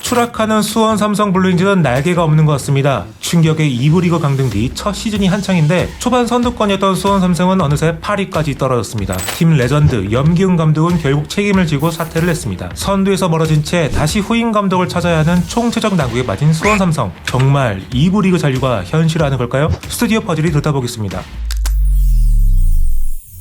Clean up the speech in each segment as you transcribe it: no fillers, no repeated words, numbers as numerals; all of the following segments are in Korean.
추락하는 수원 삼성 블루잉즈는 날개가 없는 것 같습니다. 충격의 2부 리그 강등 뒤 첫 시즌이 한창인데 초반 선두권이었던 수원 삼성은 어느새 8위까지 떨어졌습니다. 팀 레전드 염기훈 감독은 결국 책임을 지고 사퇴를 했습니다. 선두에서 멀어진 채 다시 후임 감독을 찾아야 하는 총체적 난국에 빠진 수원 삼성. 정말 2부 리그 잔류가 현실화하는 걸까요? 스튜디오 퍼즐이 들여다보겠습니다.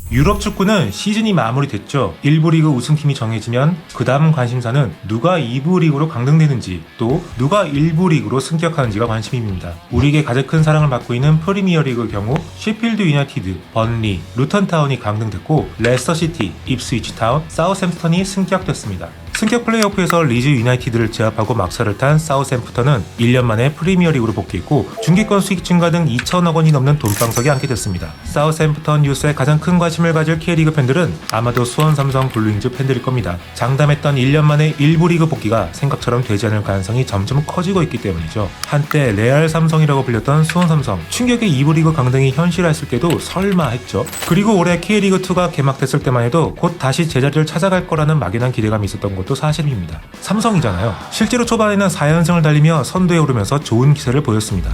유럽 축구는 시즌이 마무리됐죠. 1부 리그 우승팀이 정해지면 그 다음 관심사는 누가 2부 리그로 강등되는지 또 누가 1부 리그로 승격하는지가 관심입니다. 우리에게 가장 큰 사랑을 받고 있는 프리미어리그의 경우 셰필드 유나이티드, 번리, 루턴타운이 강등됐고 레스터시티, 입스위치타운, 사우샘프턴이 승격됐습니다. 승격 플레이오프에서 리즈 유나이티드를 제압하고 막사를 탄 사우샘프턴은 1년 만에 프리미어리그로 복귀했고 중계권 수익 증가 등 2천억 원이 넘는 돈방석에 앉게 됐습니다. 사우샘프턴 뉴스에 가장 큰 관심을 가질 K리그 팬들은 아마도 수원 삼성 블루잉즈 팬들일 겁니다. 장담했던 1년 만에 1부 리그 복귀가 생각처럼 되지 않을 가능성이 점점 커지고 있기 때문이죠. 한때 레알 삼성이라고 불렸던 수원 삼성, 충격의 2부 리그 강등이 현실화했을 때도 설마 했죠. 그리고 올해 K리그2가 개막됐을 때만 해도 곧 다시 제자리를 찾아갈 거라는 막연한 기대감이 있었던 것도 사실입니다. 삼성이잖아요. 실제로 초반에는 4연승을 달리며 선두에 오르면서 좋은 기세를 보였습니다.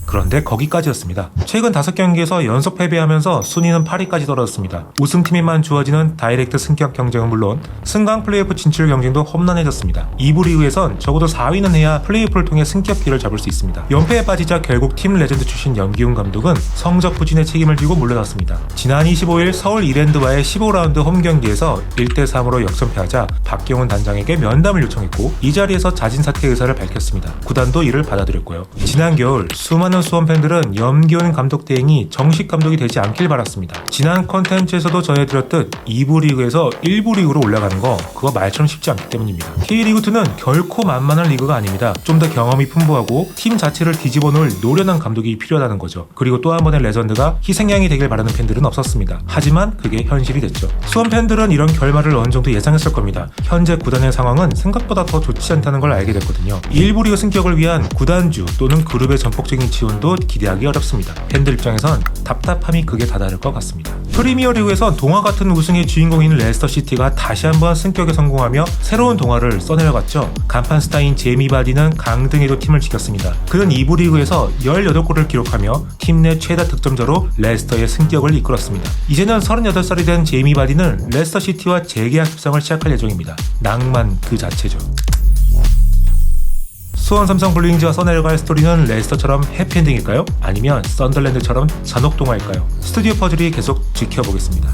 그런데 거기까지였습니다. 최근 5경기에서 연속 패배하면서 순위는 8위까지 떨어졌습니다. 우승팀에만 주어지는 다이렉트 승격 경쟁은 물론 승강 플레이오프 진출 경쟁도 험난해졌습니다. 2부 리그에선 적어도 4위는 해야 플레이오프를 통해 승격기를 잡을 수 있습니다. 연패에 빠지자 결국 팀 레전드 출신 염기훈 감독은 성적 부진의 책임을 지고 물러났습니다. 지난 25일 서울 이랜드와의 15라운드 홈경기에서 1대3으로 역전패하자 박경훈 단장에게 면담을 요청했고 이 자리에서 자진 사퇴 의사를 밝혔습니다. 구단도 이를 받아들였고요. 지난 겨울 수많은 수원 팬들은 염기훈 감독 대행이 정식 감독이 되지 않길 바랐습니다. 지난 컨텐츠에서도 전해드렸듯 2부 리그에서 1부 리그로 올라가는 거 그거 말처럼 쉽지 않기 때문입니다. K리그2는 결코 만만한 리그가 아닙니다. 좀 더 경험이 풍부하고 팀 자체를 뒤집어 놓을 노련한 감독이 필요하다는 거죠. 그리고 또 한 번의 레전드가 희생양이 되길 바라는 팬들은 없었습니다. 하지만 그게 현실이 됐죠. 수원 팬들은 이런 결말을 어느 정도 예상했을 겁니다. 현재 구단의 상황은 생각보다 더 좋지 않다는 걸 알게 됐거든요. 1부 리그 승격을 위한 구단주 또는 그룹의 전폭적인 지원도 기대하기 어렵습니다. 팬들 입장에선 답답함이 극에 다다를 것 같습니다. 프리미어리그에선 동화 같은 우승의 주인공인 레스터시티가 다시 한번 승격에 성공하며 새로운 동화를 써내려갔죠. 간판 스타인 제이미 바디는 강등에도 팀을 지켰습니다. 그는 2부 리그에서 18골을 기록하며 팀 내 최다 득점자로 레스터의 승격을 이끌었습니다. 이제는 38살이 된 제이미 바디는 레스터시티와 재계약 협상을 시작할 예정입니다. 낭만 그 자체죠. 수원 삼성 블루잉즈와 써내려갈 스토리는 레스터처럼 해피엔딩일까요? 아니면 썬더랜드처럼 잔혹동화일까요? 스튜디오 퍼즐이 계속 지켜보겠습니다.